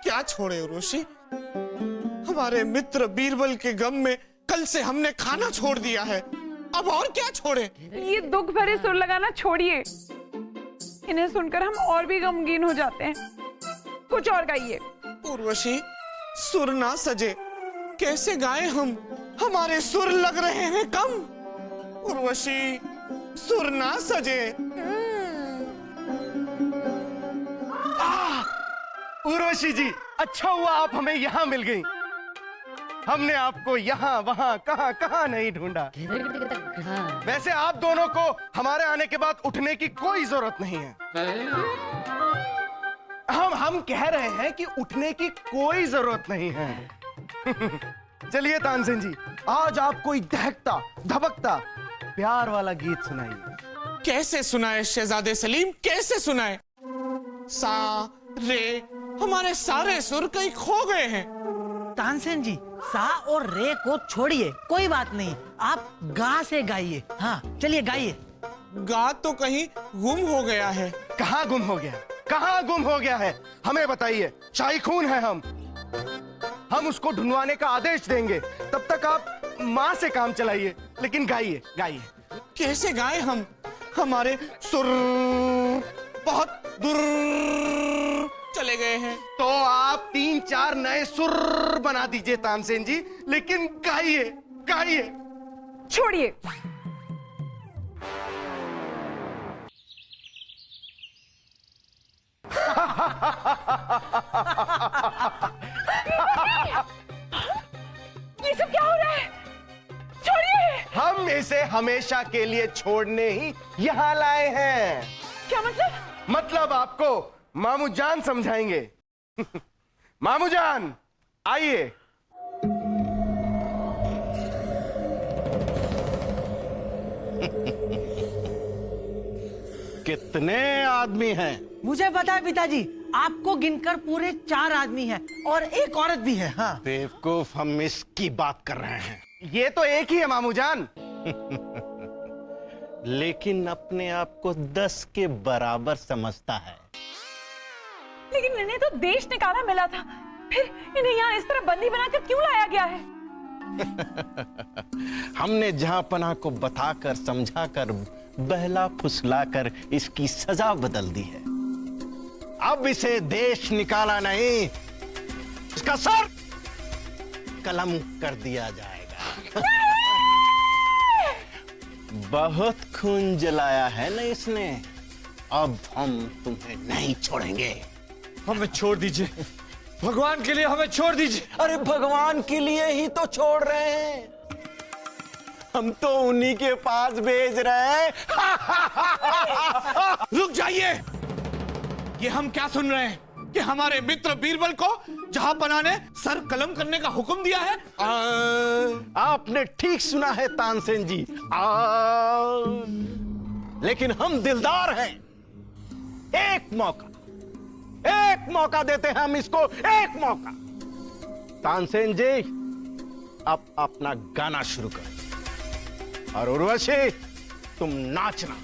क्या छोड़े उर्वशी? हमारे मित्र बीरबल के गम में कल से हमने खाना छोड़ दिया है, अब और क्या छोड़े? ये दुख भरे सुर लगाना छोड़िए, इन्हें सुनकर हम और भी गमगीन हो जाते हैं। कुछ और गाइए। उर्वशी, सुर ना सजे, कैसे गाएं हम? हमारे सुर लग रहे हैं कम। उर्वशी, सुर ना सजे। उर्वशी जी, अच्छा हुआ आप हमें यहाँ मिल गई। हमने आपको यहाँ वहाँ कहाँ कहाँ नहीं ढूंढा। वैसे आप दोनों को हमारे आने के बाद उठने की कोई जरूरत नहीं है। हम कह रहे हैं कि उठने की कोई जरूरत नहीं है। चलिए तानसेन जी, आज आप कोई दहकता धबकता प्यार वाला गीत सुनाइए। कैसे सुनाए शहजादे सलीम, कैसे सुनाए? सा रे, हमारे सारे सुर कहीं खो गए हैं। तानसेन जी, सा और रे को छोड़िए, कोई बात नहीं, आप गा से गाइए। हाँ चलिए गाइए। गा तो कहीं गुम हो गया है। कहाँ गुम हो गया? कहाँ गुम हो गया है? हमें बताइए, शाही खून है हम उसको ढूंढवाने का आदेश देंगे। तब तक आप माँ से काम चलाइए, लेकिन गाइए गाइए। कैसे गाएं हम? हमारे सुर बहुत दूर चले गए हैं। तो आप 3-4 नए सुर बना दीजिए तानसेन जी, लेकिन गाइए गाइए। छोड़िए। ये सब क्या हो रहा है? छोड़िए। हम इसे हमेशा के लिए छोड़ने ही यहाँ लाए हैं। क्या मतलब? मतलब आपको मामू जान समझाएंगे। मामू जान, आइए। कितने आदमी हैं? मुझे पता है पिताजी, आपको गिनकर पूरे 4 आदमी हैं और एक औरत भी है। हाँ बेवकूफ, हम इसकी बात कर रहे हैं। ये तो एक ही है मामू जान। लेकिन अपने आप को 10 के बराबर समझता है। लेकिन इन्हें तो देश निकाला मिला था, फिर इन्हें यहाँ इस तरह बंदी बनाकर क्यों लाया गया है? हमने जहां पनाह को बताकर समझाकर बहला फुसलाकर इसकी सजा बदल दी है। अब इसे देश निकाला नहीं, इसका सर कलम कर दिया जाएगा। बहुत खून जलाया है ना इसने, अब हम तुम्हें नहीं छोड़ेंगे। हमें छोड़ दीजिए, भगवान के लिए हमें छोड़ दीजिए। अरे भगवान के लिए ही तो छोड़ रहे हैं, हम तो उन्हीं के पास भेज रहे हैं। रुक जाइए, ये हम क्या सुन रहे हैं कि हमारे मित्र बीरबल को जहांपनाह ने सर कलम करने का हुक्म दिया है? आपने ठीक सुना है तानसेन जी। लेकिन हम दिलदार हैं, एक मौका देते हैं हम इसको, एक मौका। तानसेन जी, अब अपना गाना शुरू करो और उर्वशी तुम नाचना।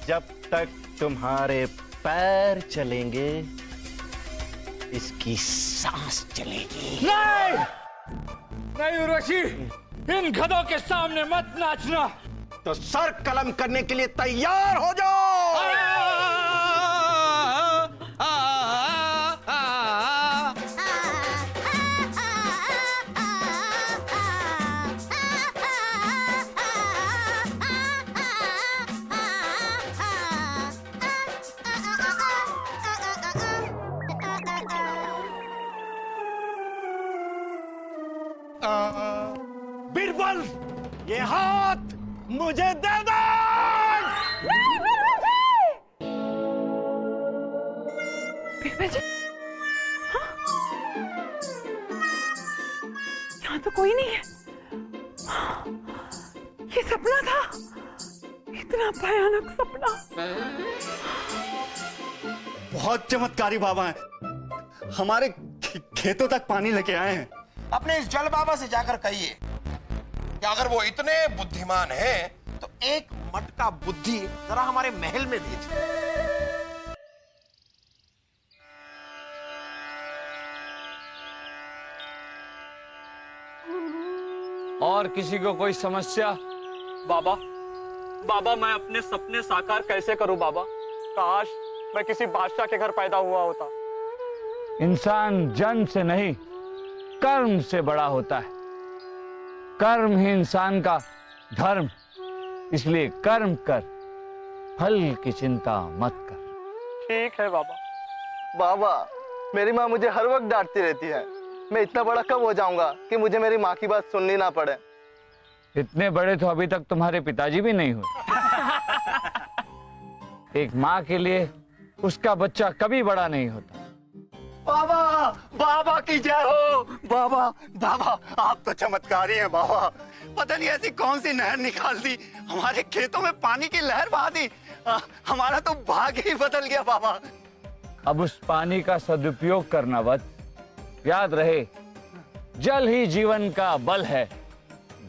जब तक तुम्हारे पैर चलेंगे इसकी सांस चलेगी। नहीं नहीं उर्वशी, इन गधों के सामने मत नाचना। तो सर कलम करने के लिए तैयार हो जाओ। बीरबल, ये हाथ मुझे दे दो। बीरबल जी, यहाँ तो कोई नहीं है। ये सपना था, इतना भयानक सपना। बहुत चमत्कारी बाबा हैं, हमारे खेतों तक पानी लेके आए हैं। अपने इस जल बाबा से जाकर कहिए कि अगर वो इतने बुद्धिमान हैं, तो एक मटका बुद्धि जरा हमारे महल में भेज। और किसी को कोई समस्या? बाबा, बाबा मैं अपने सपने साकार कैसे करूं बाबा? काश मैं किसी बादशाह के घर पैदा हुआ होता। इंसान जन्म से नहीं, कर्म से बड़ा होता है। कर्म ही इंसान का धर्म, इसलिए कर्म कर, फल की चिंता मत कर। ठीक है बाबा। बाबा, मेरी माँ मुझे हर वक्त डांटती रहती है। मैं इतना बड़ा कब हो जाऊंगा कि मुझे मेरी माँ की बात सुननी ना पड़े? इतने बड़े तो अभी तक तुम्हारे पिताजी भी नहीं हुए। एक माँ के लिए उसका बच्चा कभी बड़ा नहीं होता। बाबा, बाबा की जय हो। बाबा, बाबा आप तो चमत्कारी हैं बाबा। पता नहीं ऐसी कौन सी नहर निकाल दी, हमारे खेतों में पानी की लहर बहा दी। हमारा तो भाग्य ही बदल गया बाबा। अब उस पानी का सदुपयोग करना वत, याद रहे जल ही जीवन का बल है।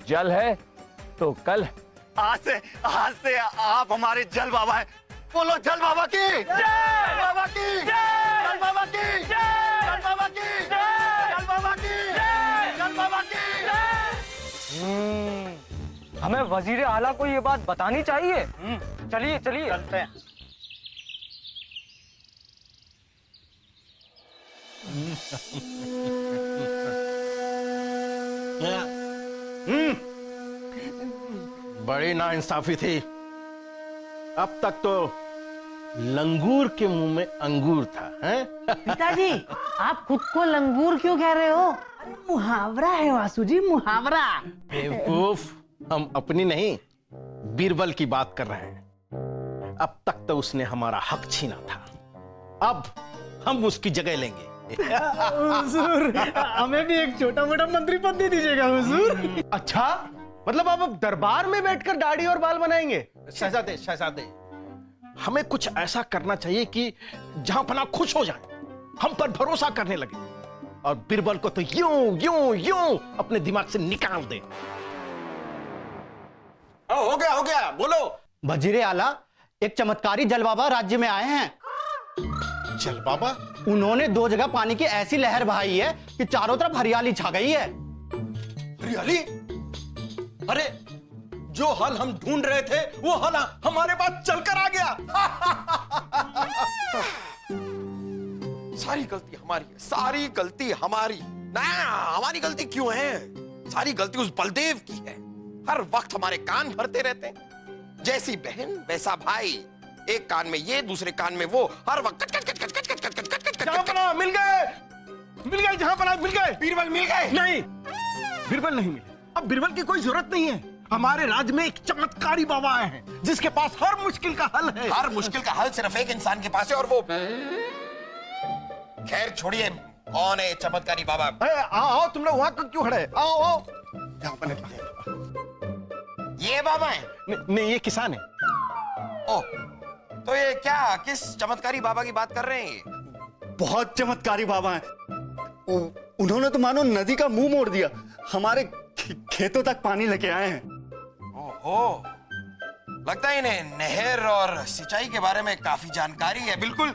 जल है तो कल है। आज से आप हमारे जल बाबा हैं। बोलो जल बाबा की जय, बाबा की जय, बाबा की जय, बाबा की जय, बाबा की जय, बाबा की जय। हमें वजीर आला को ये बात बतानी चाहिए। चलिए चलिए चलते हैं। बड़ी नाइंसाफी थी। अब तक तो लंगूर के मुंह में अंगूर था, हैं? पिताजी, आप खुद को लंगूर क्यों कह रहे हो? मुहावरा है वासु जी, मुहावरा। बेवकूफ, हम अपनी नहीं बीरबल की बात कर रहे हैं। अब तक तो उसने हमारा हक छीना था, अब हम उसकी जगह लेंगे। हुजूर, हमें भी एक छोटा मोटा मंत्री पद दे दीजिएगा हुजूर। अच्छा, मतलब आप अब दरबार में बैठकर दाढ़ी और बाल बनाएंगे? शहजादे, शहजादे, हमें कुछ ऐसा करना चाहिए कि जहां पना खुश हो जाए, हम पर भरोसा करने लगे, और बीरबल को तो यूं यूं यूं अपने दिमाग से निकाल दे। हो गया, बोलो। वजीरे आला, एक चमत्कारी जल बाबा राज्य में आए हैं। चल बाबा, उन्होंने 2 जगह पानी की ऐसी लहर बहाई है कि चारों तरफ हरियाली छा गई है। हरियाली? अरे जो हल हम ढूंढ रहे थे, वो हल हमारे पास चलकर आ गया। सारी गलती हमारी है, सारी गलती हमारी। ना, हमारी गलती क्यों है? सारी गलती उस बलदेव की है। हर वक्त हमारे कान भरते रहते हैं। जैसी बहन वैसा भाई, एक कान में ये, दूसरे कान में वो, हर वक्त cut cut cut cut cut cut cut cut cut. जहां पना मिल गए, जहां पना मिल गए। बीरबल मिल गए? नहीं, बीरबल नहीं मिले। अब बीरबल की कोई जरूरत नहीं है। हमारे राज्य में एक चमत्कारी बाबा आए हैं जिसके पास हर मुश्किल का हल है। हर मुश्किल का हल सिर्फ एक इंसान के पास है, और वो, खैर छोड़िए, कौन है चमत्कारी बाबा? आओ, तुम लोग वहां क्यों खड़े? आओ आओ। ये बाबा है? नहीं, ये किसान है। ओ, तो ये क्या, किस चमत्कारी बाबा की बात कर रहे हैं ये? बहुत चमत्कारी बाबा हैं। उन्होंने तो मानो नदी का मुंह मोड़ दिया, हमारे खेतों तक पानी लेके आए हैं। ओहो, लगता है इन्हें नहर और सिंचाई के बारे में काफी जानकारी है। बिल्कुल।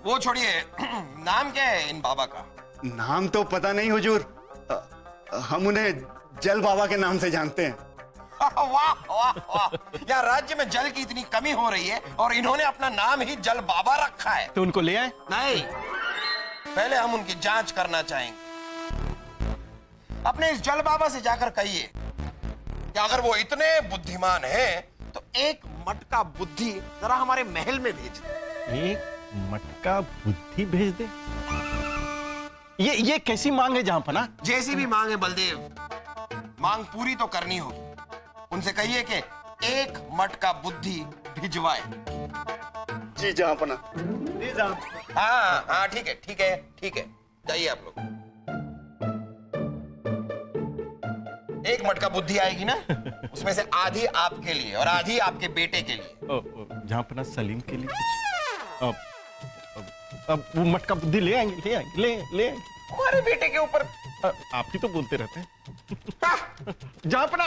वो छोड़िए, नाम क्या है इन बाबा का? नाम तो पता नहीं हुजूर, हम उन्हें जल बाबा के नाम से जानते हैं। वाह वाह वाह, यार राज्य में जल की इतनी कमी हो रही है और इन्होंने अपना नाम ही जल बाबा रखा है। तो उनको ले आए? नहीं, पहले हम उनकी जांच करना चाहेंगे। अपने इस जल बाबा से जाकर कहिए कि अगर वो इतने बुद्धिमान हैं, तो एक मटका बुद्धि जरा हमारे महल में भेज दे। एक मटका बुद्धि भेज दे? ये कैसी मांग है जहां पना? जैसी भी मांग है बलदेव, मांग पूरी तो करनी होगी। उनसे कहिए कि एक मटका बुद्धि भिजवाए। जी जहां पना। जी जहां। हाँ हाँ, ठीक है ठीक है ठीक है, जाइए आप लोग। एक मटका बुद्धि आएगी ना, उसमें से आधी आपके लिए और आधी आपके बेटे के लिए। जहाँ अपना सलीम के लिए कुछ अब वो मटका बुद्धि ले आएंगे, ले आएंगे, ले आएंगे। हमारे बेटे के ऊपर आप ही तो बोलते रहते हैं। जहाँ अपना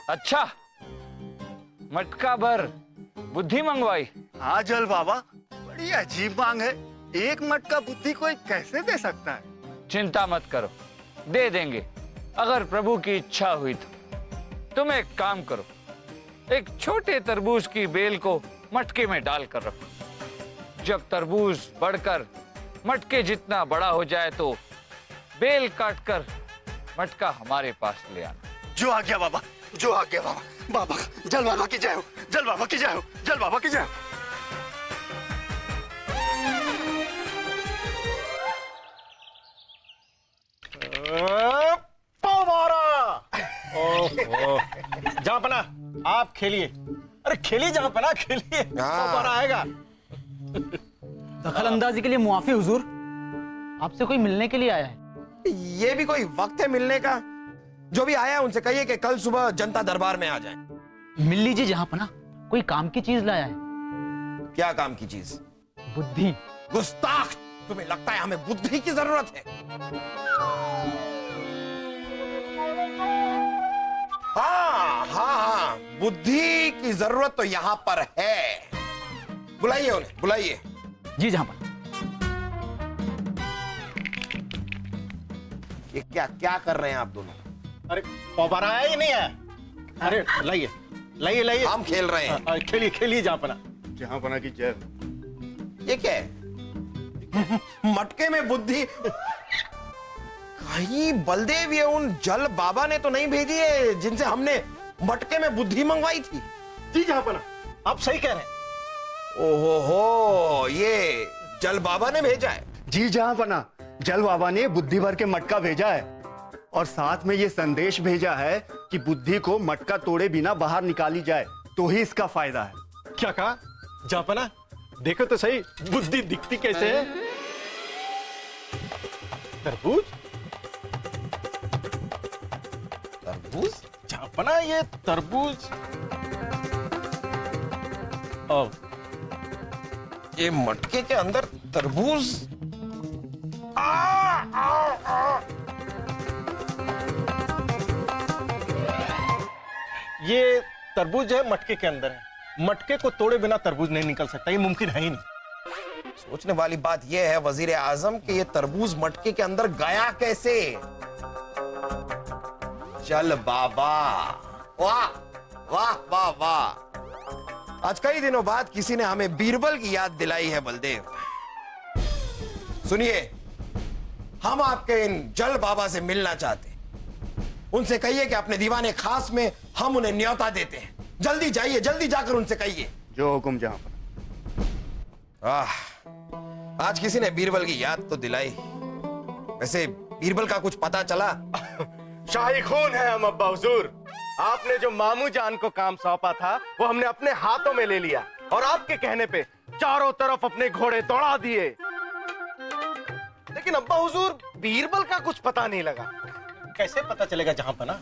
अच्छा, मटका भर बुद्धि मंगवाई। हाँ जल बाबा, बड़ी अजीब मांग है। एक मटका बुद्धि कोई कैसे दे सकता है? चिंता मत करो, दे देंगे अगर प्रभु की इच्छा हुई तो। तुम एक काम करो, एक छोटे तरबूज की बेल को मटके में डालकर रखो। जब तरबूज बढ़कर मटके जितना बड़ा हो जाए तो बेल काटकर मटका हमारे पास ले आना। जो आ गया बाबा, जो आ गया बाबा। बाबा, जल बाबा की जय हो, जल बाबा की जय हो, जल बाबा की जय हो। जहाँपना आप खेलिए, अरे खेलिए जहाँपना, खेलिए। फव्वारा आएगा। दखल अंदाजी के लिए मुआफी हुजूर, आपसे कोई मिलने के लिए आया है। ये भी कोई वक्त है मिलने का? जो भी आया उनसे कहिए कि कल सुबह जनता दरबार में आ जाए। मिल लीजिए जहाँपना, कोई काम की चीज लाया है। क्या काम की चीज? बुद्धि। गुस्ताख, तुम्हें लगता है हमें बुद्धि की जरूरत है? हाँ, बुद्धि की जरूरत तो यहां पर है। बुलाइए उन्हें, बुलाइए। जी जहाँपना। ये क्या क्या कर रहे हैं आप दोनों? अरे फव्वारा आया ही नहीं है। अरे लाइए, लाइए, लाइए। हम खेल रहे हैं। खेलिए, खेलिए जहाँपना। जहाँपना की जय। ये क्या है? मटके में बुद्धि? कहीं बलदेव ये उन जल बाबा ने तो नहीं भेजी है जिनसे हमने मटके में बुद्धि मंगवाई थी? जी जहाँपना, आप सही कह रहे हैं। ओहो हो, ये जल बाबा ने भेजा है। जी जहाँपना, जल बाबा ने बुद्धि भर के मटका भेजा है और साथ में ये संदेश भेजा है कि बुद्धि को मटका तोड़े बिना बाहर निकाली जाए तो ही इसका फायदा है। क्या कहा जहाँपना? देखो तो सही, बुद्धि दिखती कैसे है। तरबूज? तरबूज? जहाँपना ये तरबूज। ये मटके के अंदर तरबूज? ये तरबूज है, मटके के अंदर है। मटके को तोड़े बिना तरबूज नहीं निकल सकता, ये मुमकिन है ही नहीं। सोचने वाली बात यह है वजीर आजम कि ये तरबूज मटके के अंदर गया कैसे? जल बाबा, वाह वाह वाह वाह। आज कई दिनों बाद किसी ने हमें बीरबल की याद दिलाई है बलदेव। सुनिए, हम आपके इन जल बाबा से मिलना चाहते हैं। उनसे कहिए कि अपने दीवाने खास में हम उन्हें न्योता देते हैं। जल्दी जाइए, जल्दी जाकर उनसे कहिए। जो हुकुम जहाँपना। आज किसी ने बीरबल की याद तो दिलाई। वैसे बीरबल का कुछ पता चला? शाही खून है हम अब्बा हुजूर। आपने जो मामू जान को काम सौंपा था वो हमने अपने हाथों में ले लिया और आपके कहने पे चारों तरफ अपने घोड़े दौड़ा दिए। लेकिन अब्बा हुजूर, बीरबल का कुछ पता नहीं लगा। कैसे पता चलेगा जहाँपना?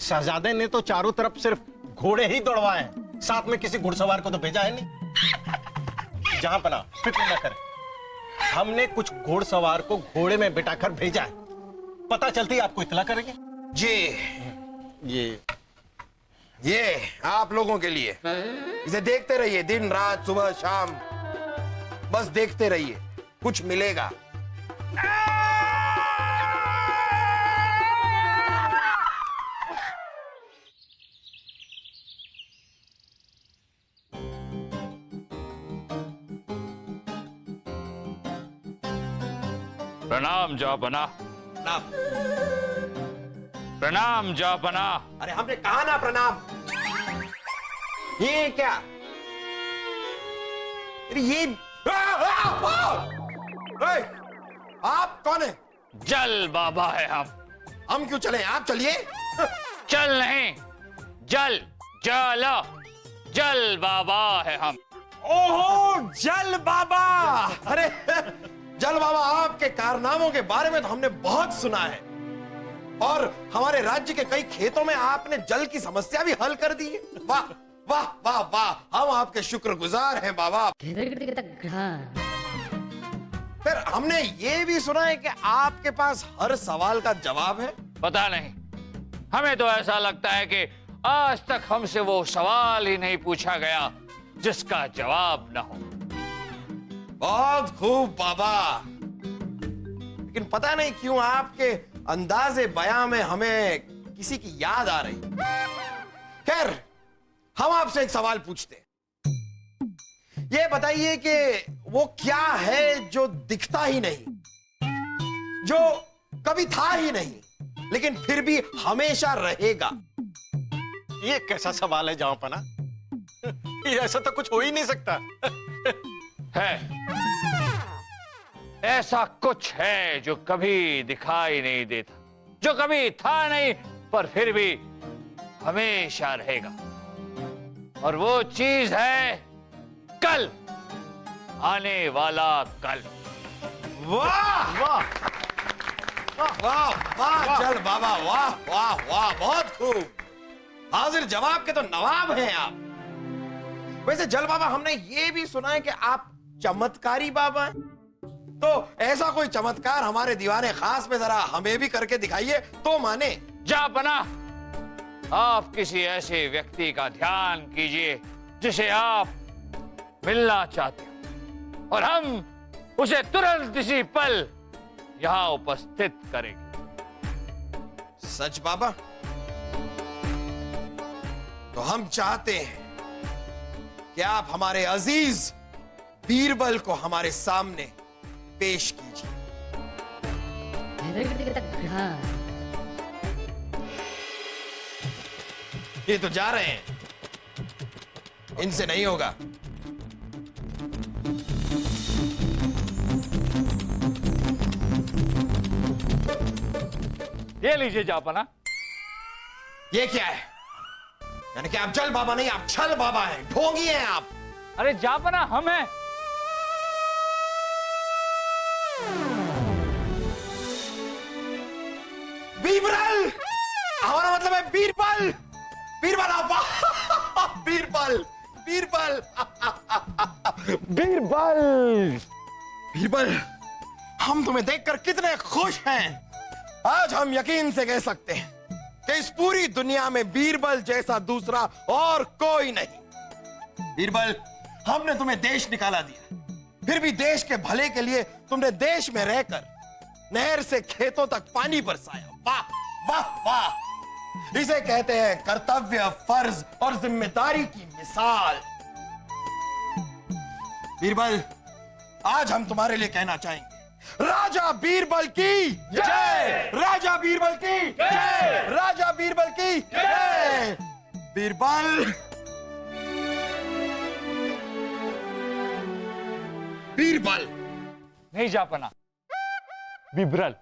शहजादे ने तो चारों तरफ सिर्फ घोड़े ही दौड़वाए हैं, साथ में किसी घुड़सवार को तो भेजा है नहीं। जहाँपना फिक्र न करें, हमने कुछ घोड़सवार को घोड़े में बिठाकर भेजा है। पता चलती आपको इत्तला करेंगे। जी, ये आप लोगों के लिए। इसे देखते रहिए, दिन रात सुबह शाम, बस देखते रहिए, कुछ मिलेगा। प्रणाम जहाँपना। प्रणाम। प्रणाम जहाँपना। अरे हमने कहा ना प्रणाम। ये क्या? अरे ये आप कौन है? जल बाबा है हम। हम क्यों चले? आप चलिए। चल नहीं, जल जल जल बाबा है हम। ओहो, जल बाबा। अरे जल बाबा, आपके कारनामों के बारे में तो हमने बहुत सुना है। और हमारे राज्य के कई खेतों में आपने जल की समस्या भी हल कर दी है। वाह वाह वाह वाह, हम आपके शुक्रगुजार हैं बाबा। फिर हमने ये भी सुना है कि आपके पास हर सवाल का जवाब है। पता नहीं, हमें तो ऐसा लगता है कि आज तक हमसे वो सवाल ही नहीं पूछा गया जिसका जवाब न हो। बहुत खूब बाबा, लेकिन पता नहीं क्यों आपके अंदाजे बयां में हमें किसी की याद आ रही। खैर, हम आपसे एक सवाल पूछते हैं। ये बताइए कि वो क्या है जो दिखता ही नहीं, जो कभी था ही नहीं, लेकिन फिर भी हमेशा रहेगा? ये कैसा सवाल है जहांपना? ये ऐसा तो कुछ हो ही नहीं सकता। है, ऐसा कुछ है जो कभी दिखाई नहीं देता, जो कभी था नहीं पर फिर भी हमेशा रहेगा। और वो चीज है कल, आने वाला कल। वाह वाह वाह वाह, चल बाबा, वाह वाह वाह, बहुत खूब। हाजिर जवाब के तो नवाब हैं आप। वैसे जल बाबा, हमने ये भी सुना है कि आप चमत्कारी बाबा हैं। तो ऐसा कोई चमत्कार हमारे दीवाने खास में जरा हमें भी करके दिखाइए तो माने। जापना, आप किसी ऐसे व्यक्ति का ध्यान कीजिए जिसे आप मिलना चाहते हो, और हम उसे तुरंत इसी पल यहां उपस्थित करेंगे। सच बाबा? तो हम चाहते हैं कि आप हमारे अजीज बीरबल को हमारे सामने पेश कीजिए। ये तो जा रहे हैं, इनसे नहीं होगा। ये लीजिए जापना। ये क्या है? यानी कि आप जल बाबा नहीं, आप छल बाबा हैं, ढोंगी हैं आप। अरे जापना, हम हैं। बीरबल, हमारा मतलब है बीरबल। बीरबल आप बीरबल बीरबल बीरबल, बीरबल, हम तुम्हें देखकर कितने खुश हैं। आज हम यकीन से कह सकते हैं कि इस पूरी दुनिया में बीरबल जैसा दूसरा और कोई नहीं। बीरबल, हमने तुम्हें देश निकाला दिया, फिर भी देश के भले के लिए तुमने देश में रहकर नहर से खेतों तक पानी बरसाया। वाह वाह वाह, इसे कहते हैं कर्तव्य, फर्ज और जिम्मेदारी की मिसाल। बीरबल, आज हम तुम्हारे लिए कहना चाहेंगे, राजा बीरबल की जय, राजा बीरबल की जय, राजा बीरबल की जय। बीरबल, बीरबल नहीं जापना, बिब्रल।